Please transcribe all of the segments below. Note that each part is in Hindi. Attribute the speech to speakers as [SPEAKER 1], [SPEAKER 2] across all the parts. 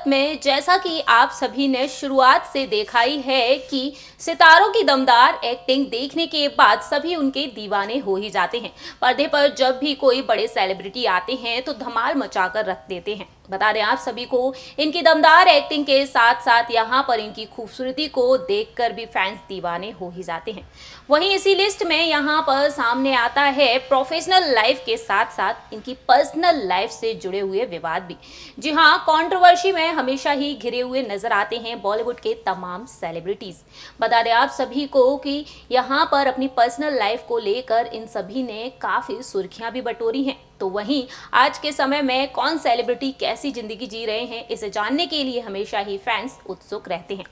[SPEAKER 1] में जैसा कि आप सभी ने शुरुआत से देखा ही है कि सितारों की दमदार एक्टिंग देखने के बाद सभी उनके दीवाने हो ही जाते हैं। पर्दे पर जब भी कोई बड़े सेलिब्रिटी आते हैं तो धमाल मचाकर रख देते हैं। बता दें आप सभी को, इनकी दमदार एक्टिंग के साथ साथ यहाँ पर इनकी खूबसूरती को देखकर भी फैंस दीवाने हो ही जाते हैं। वहीं इसी लिस्ट में यहाँ पर सामने आता है प्रोफेशनल लाइफ के साथ साथ इनकी पर्सनल लाइफ से जुड़े हुए विवाद भी। जी हाँ, कंट्रोवर्सी में हमेशा ही घिरे हुए नजर आते हैं बॉलीवुड के तमाम सेलिब्रिटीज। बता दें आप सभी को कि यहाँ पर अपनी पर्सनल लाइफ को लेकर इन सभी ने काफी सुर्खियां भी बटोरी हैं। तो वहीं आज के समय में कौन सेलिब्रिटी कैसी जिंदगी जी रहे हैं, इसे जानने के लिए हमेशा ही फैंस उत्सुक रहते हैं।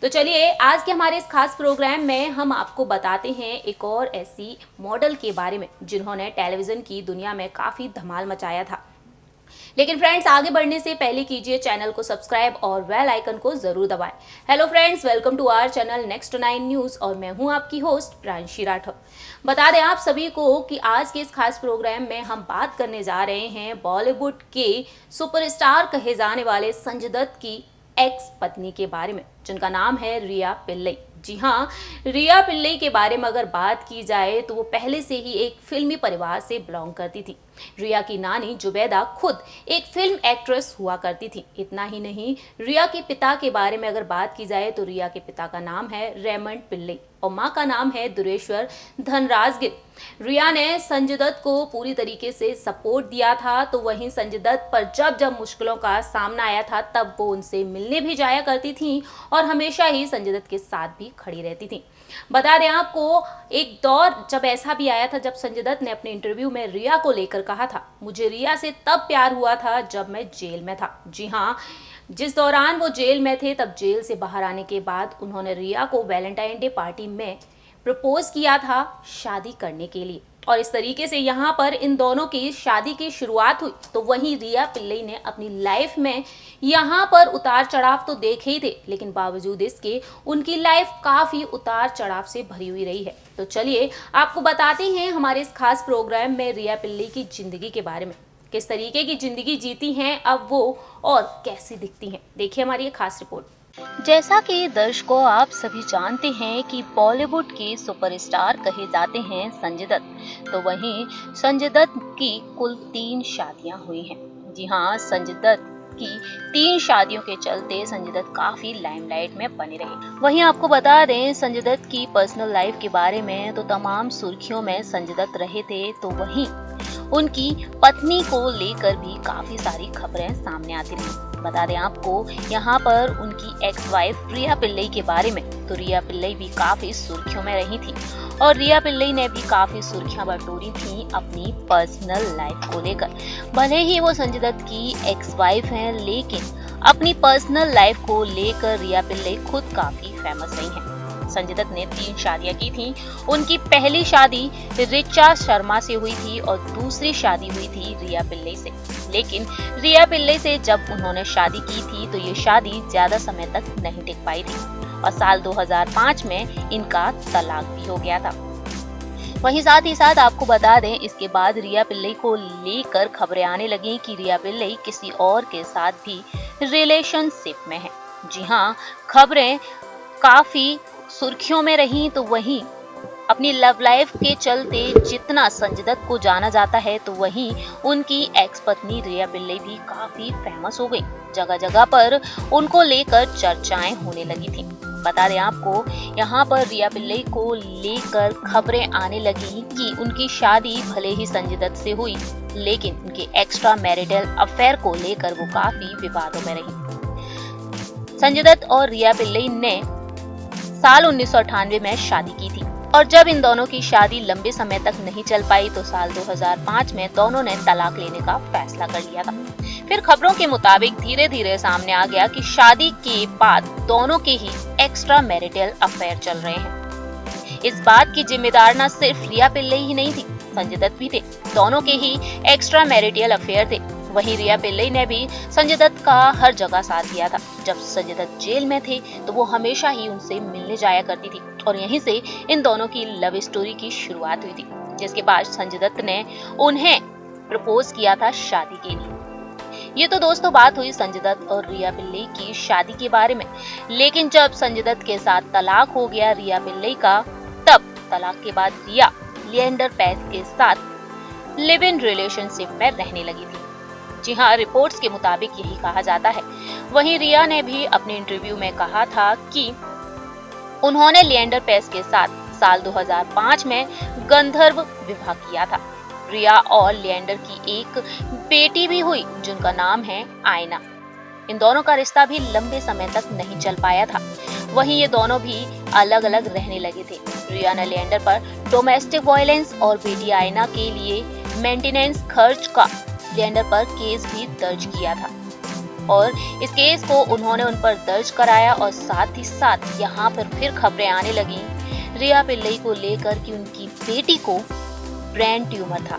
[SPEAKER 1] तो चलिए आज के हमारे इस खास प्रोग्राम में हम आपको बताते हैं एक और ऐसी मॉडल के बारे में जिन्होंने टेलीविजन की दुनिया में काफी धमाल मचाया था। लेकिन फ्रेंड्स, आगे बढ़ने से पहले कीजिए चैनल को सब्सक्राइब और बेल आइकन को जरूर दबाएं। Hello friends, welcome to our channel next 9 news और मैं हूं आपकी होस्ट प्रांशी राठौर। बता दें आप सभी को कि आज के इस खास प्रोग्राम में हम बात करने जा रहे हैं बॉलीवुड के सुपरस्टार कहे जाने वाले संजय दत्त की एक्स पत्नी के बारे में, जिनका नाम है रिया पिल्लई। जी हाँ, रिया पिल्लई के बारे में अगर बात की जाए तो वो पहले से ही एक फिल्मी परिवार से बिलोंग करती थी। रिया की नानी जुबैदा खुद एक फिल्म एक्ट्रेस हुआ करती थी। इतना ही नहीं, रिया के पिता के बारे में अगर बात की जाए तो रिया के पिता का नाम है रेमंड पिल्लई और माँ का नाम है दुरेश्वर धनराजगिर। रिया ने संजय दत्त को पूरी तरीके से सपोर्ट दिया था। तो वहीं संजय दत्त पर जब जब मुश्किलों का सामना आया था तब वो उनसे मिलने भी जाया करती थी और हमेशा ही संजय दत्त के साथ भी खड़ी रहती थी। बता दें आपको, एक दौर जब ऐसा भी आया था जब संजय दत्त ने अपने इंटरव्यू में रिया को लेकर कहा था, मुझे रिया से तब प्यार हुआ था जब मैं जेल में था। जी हाँ, जिस दौरान वो जेल में थे तब जेल से बाहर आने के बाद उन्होंने रिया को वैलेंटाइन डे पार्टी में प्रपोज किया था शादी करने के लिए और इस तरीके से यहाँ पर इन दोनों की शादी की शुरुआत हुई। तो वहीं रिया पिल्लई ने अपनी लाइफ में यहाँ पर उतार चढ़ाव तो देखे ही थे, लेकिन बावजूद इसके उनकी लाइफ काफी उतार चढ़ाव से भरी हुई रही है। तो चलिए आपको बताते हैं हमारे इस खास प्रोग्राम में रिया पिल्लई की जिंदगी के बारे में, किस तरीके की जिंदगी जीती हैं अब वो और कैसी दिखती हैं। देखिए हमारी ये खास रिपोर्ट। जैसा कि दर्शकों आप सभी जानते हैं कि बॉलीवुड के सुपरस्टार कहे जाते हैं संजय दत्त। तो वहीं संजय दत्त की कुल 3 शादियां हुई हैं। जी हाँ, संजय दत्त की 3 शादियों के चलते संजय दत्त काफी लाइमलाइट में बने रहे। वहीं आपको बता दें संजय दत्त की पर्सनल लाइफ के बारे में तो तमाम सुर्खियों में संजय दत्त रहे थे। तो वहीं उनकी पत्नी को लेकर भी काफी सारी खबरें सामने आती रही। बता दें आपको यहाँ पर उनकी एक्स वाइफ रिया पिल्लई के बारे में, तो रिया पिल्लई भी काफी सुर्खियों में रही थी और रिया पिल्लई ने भी काफी सुर्खियां बटोरी थी अपनी पर्सनल लाइफ को लेकर। भले ही वो संजय दत्त की एक्स वाइफ हैं, लेकिन अपनी पर्सनल लाइफ को लेकर रिया पिल्लई खुद काफी फेमस रही हैं। संजय दत्त ने 3 शादियां की थी। उनकी पहली शादी रिचा शर्मा से हुई थी और दूसरी शादी हुई थी रिया पिल्लई से। लेकिन रिया पिल्लई से जब उन्होंने शादी की थी तो ये शादी ज्यादा समय तक नहीं टिक पाई थी और साल 2005 में इनका तलाक भी हो गया था। वहीं साथ ही साथ आपको बता दें, इसके बाद रिया पिल्लई को लेकर खबरें आने लगी कि रिया पिल्लई किसी और के साथ भी रिलेशनशिप में है। जी हाँ, खबरें काफी सुर्खियों में रही। तो वहीं अपनी लव लाइफ के चलते जितना संजय दत्त को जाना जाता है, तो वहीं उनकी एक्स पत्नी रिया पिल्लई भी काफी फेमस हो गई। जगह जगह पर उनको लेकर चर्चाएं होने लगी थी। बता दें आपको, यहाँ पर रिया पिल्लई को लेकर खबरें आने लगी कि उनकी शादी भले ही संजय दत्त से हुई, लेकिन उनके एक्स्ट्रा मैरिटल अफेयर को लेकर वो काफी विवादों में रही। संजय दत्त और रिया पिल्लई ने साल 1998 में शादी की थी और जब इन दोनों की शादी लंबे समय तक नहीं चल पाई तो साल 2005 में दोनों ने तलाक लेने का फैसला कर लिया था। फिर खबरों के मुताबिक धीरे धीरे सामने आ गया कि शादी के बाद दोनों के ही एक्स्ट्रा मैरिटल अफेयर चल रहे हैं। इस बात की जिम्मेदार न सिर्फ रिया पिल्लई ही नहीं थी, संजय दत्त भी थे। दोनों के ही एक्स्ट्रा मैरिटल अफेयर थे। वहीं रिया पिल्लई ने भी संजय दत्त का हर जगह साथ दिया था। जब संजय दत्त जेल में थे तो वो हमेशा ही उनसे मिलने जाया करती थी और यहीं से इन दोनों की लव स्टोरी की शुरुआत हुई थी, जिसके बाद संजय दत्त ने उन्हें प्रपोज किया था शादी के लिए। ये तो दोस्तों बात हुई संजय दत्त और रिया पिल्लई की शादी के बारे में। लेकिन जब संजय दत्त के साथ तलाक हो गया रिया पिल्लई का, तब तलाक के बाद रिया लिएंडर पेस के साथ लिव इन रिलेशनशिप में रहने लगी थी। जी हाँ, रिपोर्ट्स के मुताबिक यही कहा जाता है। वहीं रिया ने भी अपने इंटरव्यू में कहा था कि उन्होंने लिएंडर पेस के साथ साल 2005 में गंधर्व विवाह किया था। रिया और लिएंडर की एक बेटी भी हुई जिनका नाम है आयना। इन दोनों का रिश्ता भी लंबे समय तक नहीं चल पाया था। वहीं ये दोनों भी अलग अलग रहने लगे थे। रिया ने लिएंडर पर डोमेस्टिक वायलेंस और बेटी आयना के लिए मेंटेनेंस खर्च का लिएंडर पर केस भी दर्ज किया था और इस केस को उन्होंने उन पर दर्ज कराया। और साथ ही साथ यहाँ पर फिर खबरें आने लगी रिया पिल्लई को लेकर कि उनकी बेटी को ब्रेन ट्यूमर था।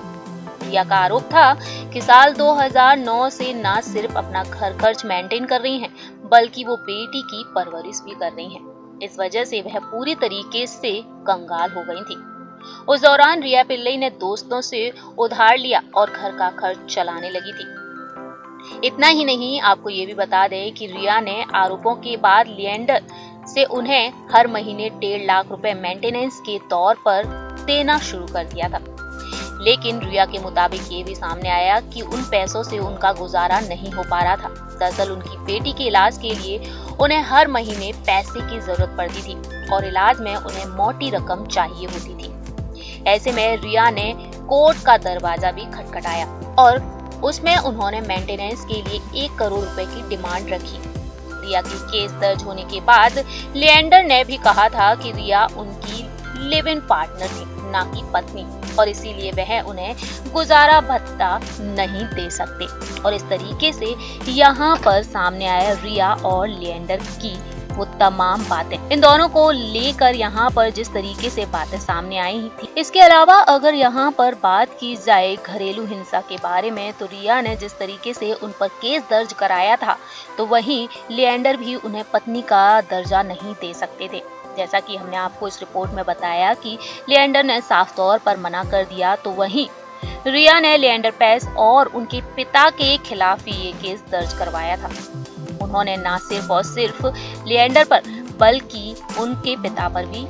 [SPEAKER 1] रिया का आरोप था कि साल 2009 से न सिर्फ अपना घर खर्च मेंटेन कर रही हैं, बल्कि वो बेटी की परवरिश भी कर रही हैं। इस वजह से वह पूरी तरीके से कंगाल हो गई थी। उस दौरान रिया पिल्लई ने दोस्तों से उधार लिया और घर का खर्च चलाने लगी थी। इतना ही नहीं, आपको ये भी बता दें कि रिया ने आरोपों के बाद लिएंडर से उन्हें हर महीने 1.5 लाख रुपए मेंटेनेंस के तौर पर देना शुरू कर दिया था। लेकिन रिया के मुताबिक ये भी सामने आया कि उन पैसों से उनका गुजारा नहीं हो पा रहा था। दरअसल उनकी बेटी के इलाज के लिए उन्हें हर महीने पैसे की जरूरत पड़ती थी और इलाज में उन्हें मोटी रकम चाहिए होती थी। ऐसे में रिया ने कोर्ट का दरवाजा भी खटखटाया और उसमें उन्होंने मेंटेनेंस के लिए 1 करोड़ रुपए की डिमांड रखी। रिया की केस दर्ज होने के बाद लिएंडर ने भी कहा था कि रिया उनकी लिव इन पार्टनर थी, ना कि पत्नी, और इसीलिए वह उन्हें गुजारा भत्ता नहीं दे सकते। और इस तरीके से यहाँ पर सामने आया रिया और लिएंडर की वो तमाम बातें। इन दोनों को लेकर यहाँ पर जिस तरीके से बातें सामने आई थी। इसके अलावा अगर यहाँ पर बात की जाए घरेलू हिंसा के बारे में, तो रिया ने जिस तरीके से उन पर केस दर्ज कराया था, तो वहीं लिएंडर भी उन्हें पत्नी का दर्जा नहीं दे सकते थे। जैसा कि हमने आपको इस रिपोर्ट में बताया कि लिएंडर ने साफ तौर पर मना कर दिया, तो वहीं रिया ने लिएंडर पेस और उनके पिता के खिलाफ ये केस दर्ज करवाया था। उन्होंने ना सिर्फ और सिर्फ लिएंडर पर बल्कि उनके पिता पर भी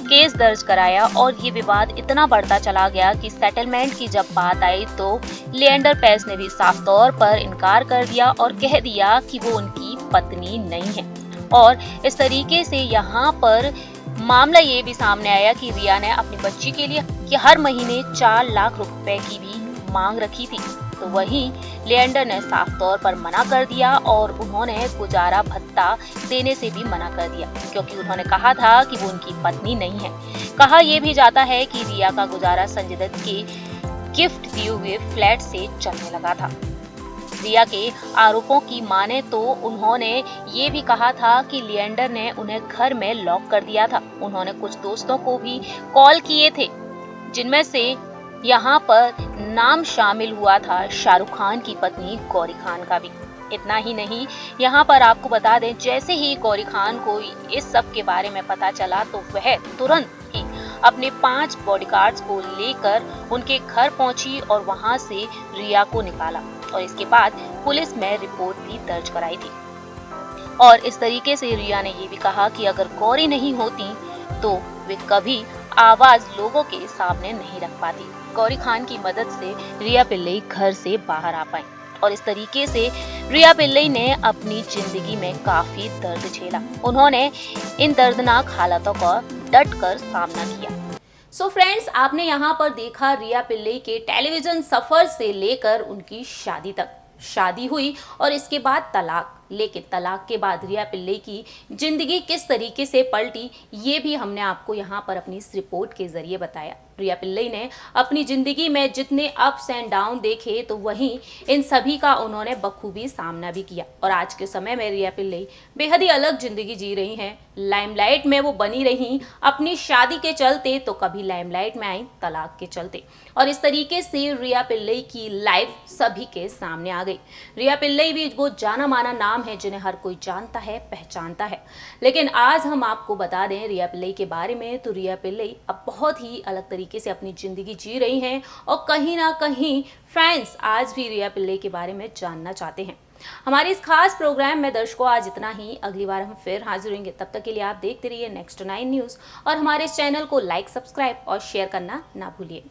[SPEAKER 1] केस दर्ज कराया और ये विवाद इतना बढ़ता चला गया कि सेटलमेंट की जब बात आई तो लिएंडर पेस ने भी साफ तौर पर इनकार कर दिया और कह दिया कि वो उनकी पत्नी नहीं है। और इस तरीके से यहाँ पर मामला ये भी सामने आया कि रिया ने अपनी बच्ची के लिए कि हर महीने 4 लाख रुपए की भी मांग रखी थी, तो वहीं लिएंडर ने साफ तौर पर मना कर दिया और उन्होंने गुजारा भत्ता देने से भी मना कर दिया, क्योंकि उन्होंने कहा था कि वो उनकी पत्नी नहीं है। कहा यह भी जाता है कि रिया का गुजारा संजय दत्त के गिफ्ट दिए हुए फ्लैट से चलने लगा था। रिया के आरोपों की माने तो उन्होंने ये भी कहा था कि लिएंडर ने उन्हें घर में लॉक कर दिया था। उन्होंने कुछ दोस्तों को भी कॉल किए थे, जिनमें से यहाँ पर नाम शामिल हुआ था शाहरुख खान की पत्नी गौरी खान का भी। इतना ही नहीं, यहाँ पर आपको बता दें, जैसे ही गौरी खान को इस सब के बारे में पता चला तो वह तुरंत ही अपने 5 बॉडीगार्ड्स को लेकर उनके घर पहुंची और वहां से रिया को निकाला और इसके बाद पुलिस में रिपोर्ट भी दर्ज कराई थी। और इस तरीके से रिया ने ये भी कहा कि अगर गौरी नहीं होती तो वे कभी आवाज लोगों के सामने नहीं रख पाती। गौरी खान की मदद से रिया पिल्लई घर से बाहर आ पाई और इस तरीके से रिया पिल्लई ने अपनी जिंदगी में काफी दर्द झेला। उन्होंने इन दर्दनाक हालातों का डटकर सामना किया। सो फ्रेंड्स, आपने यहाँ पर देखा रिया पिल्लई के टेलीविजन सफर से लेकर उनकी शादी तक। शादी हुई और इसके बाद तलाक, लेकिन तलाक के बाद रिया पिल्लई की जिंदगी किस तरीके से पलटी, ये भी हमने आपको यहाँ पर अपनी इस रिपोर्ट के जरिए बताया। रिया पिल्लई ने अपनी जिंदगी में जितने अप्स एंड डाउन देखे, तो वहीं इन सभी का उन्होंने बखूबी सामना भी किया। और आज के समय में रिया पिल्लई बेहद ही अलग जिंदगी जी रही हैं। लाइमलाइट में वो बनी रही अपनी शादी के चलते, तो कभी लाइमलाइट में आई तलाक के चलते। और इस तरीके से रिया पिल्लई की लाइफ सभी के सामने आ गई। रिया पिल्लई भी वो जाना माना नाम है जिन्हें हर कोई जानता है, पहचानता है। लेकिन आज हम आपको बता दें रिया पिल्लई के बारे में, तो रिया पिल्लई अब बहुत ही अलग तरीके तरीके से अपनी ज़िंदगी जी रही हैं और कहीं ना कहीं फैंस आज भी रिया पिल्ले के बारे में जानना चाहते हैं। हमारे इस खास प्रोग्राम में दर्शकों आज इतना ही। अगली बार हम फिर हाजिर होंगे, तब तक के लिए आप देखते रहिए नेक्स्ट 9 न्यूज़ और हमारे इस चैनल को लाइक, सब्सक्राइब और शेयर करना ना भूलिए।